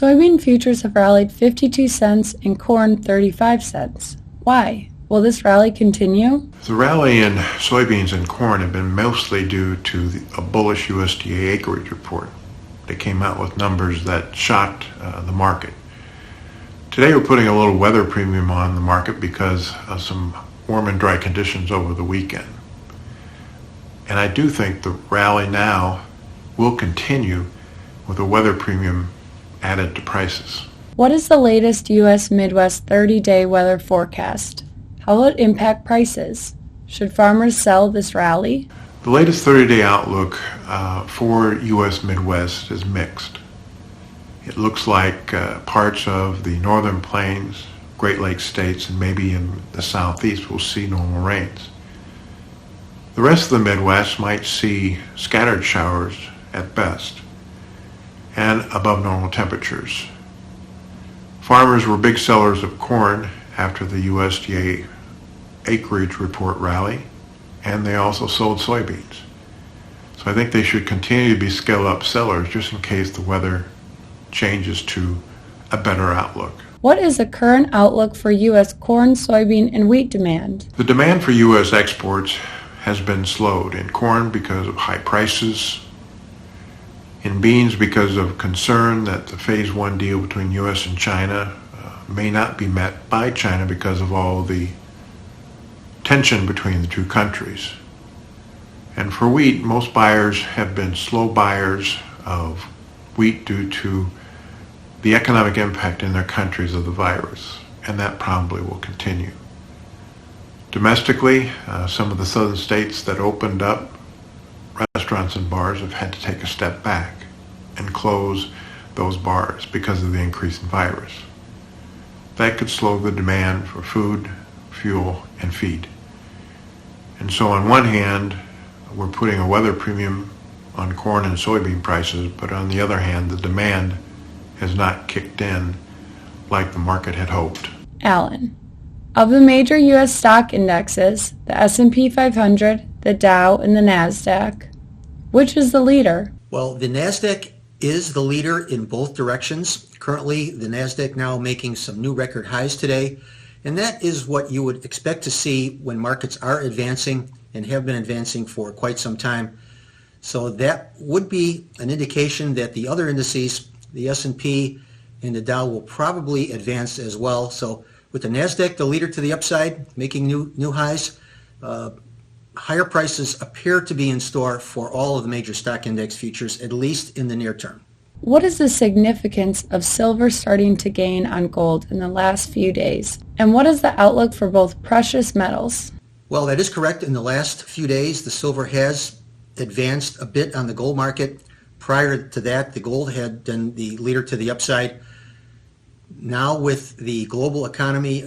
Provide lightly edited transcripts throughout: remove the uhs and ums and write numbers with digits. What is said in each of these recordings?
Soybean futures have rallied 52 cents and corn 35 cents. Why? Will this rally continue? The rally in soybeans and corn have been mostly due to a bullish USDA acreage report. They came out with numbers that shocked the market. Today we're putting a little weather premium on the market because of some warm and dry conditions over the weekend. And I do think the rally now will continue with a weather premium added to prices. What is the latest U.S. Midwest 30-day weather forecast? How will it impact prices? Should farmers sell this rally? The latest 30-day outlook for U.S. Midwest is mixed. It looks like parts of the northern plains, Great Lakes states, and maybe in the southeast will see normal rains. The rest of the Midwest might see scattered showers at best and above normal temperatures. Farmers were big sellers of corn after the USDA acreage report rally, and they also sold soybeans. So I think they should continue to be scale-up sellers just in case the weather changes to a better outlook. What is the current outlook for U.S. corn, soybean, and wheat demand? The demand for U.S. exports has been slowed in corn because of high prices, in beans because of concern that the Phase 1 deal between U.S. and China may not be met by China because of all the tension between the two countries. And for wheat, most buyers have been slow buyers of wheat due to the economic impact in their countries of the virus, and that probably will continue. Domestically, some of the southern states that opened up restaurants and bars have had to take a step back and close those bars because of the increase in virus. That could slow the demand for food, fuel, and feed. And so on one hand, we're putting a weather premium on corn and soybean prices, but on the other hand, the demand has not kicked in like the market had hoped. Alan, of the major U.S. stock indexes, the S&P 500, the Dow, and the NASDAQ, which is the leader? Well, the NASDAQ is the leader in both directions. Currently, the NASDAQ now making some new record highs today, and that is what you would expect to see when markets are advancing and have been advancing for quite some time. So that would be an indication that the other indices, the S&P and the Dow, will probably advance as well. So with the NASDAQ, the leader to the upside, making new highs, higher prices appear to be in store for all of the major stock index futures, at least in the near term. What is the significance of silver starting to gain on gold in the last few days? And what is the outlook for both precious metals? Well, that is correct. In the last few days, the silver has advanced a bit on the gold market. Prior to that, the gold had been the leader to the upside. Now with the global economy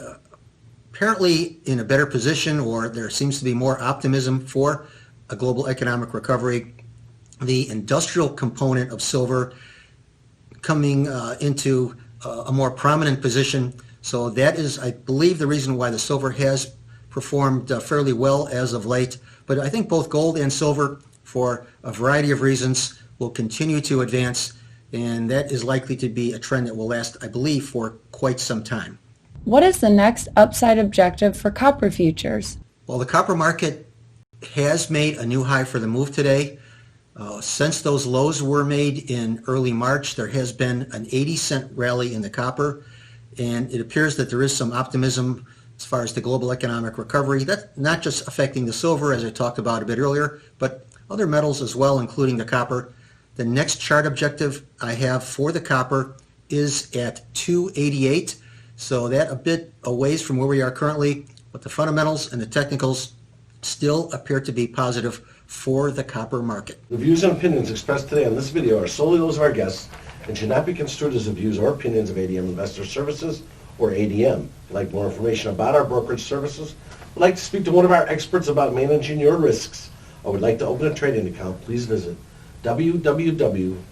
apparently in a better position, or there seems to be more optimism for a global economic recovery, the industrial component of silver coming into a more prominent position. So that is, I believe, the reason why the silver has performed fairly well as of late. But I think both gold and silver, for a variety of reasons, will continue to advance, and that is likely to be a trend that will last, I believe, for quite some time. What is the next upside objective for copper futures? Well, the copper market has made a new high for the move today. Since those lows were made in early March, there has been an 80-cent rally in the copper, and it appears that there is some optimism as far as the global economic recovery. That's not just affecting the silver, as I talked about a bit earlier, but other metals as well, including the copper. The next chart objective I have for the copper is at 288, so that a bit a ways from where we are currently, but the fundamentals and the technicals still appear to be positive for the copper market. The views and opinions expressed today on this video are solely those of our guests and should not be construed as the views or opinions of ADM Investor Services or ADM. If you'd like more information about our brokerage services, would like to speak to one of our experts about managing your risks, or would like to open a trading account, please visit www.admis.com.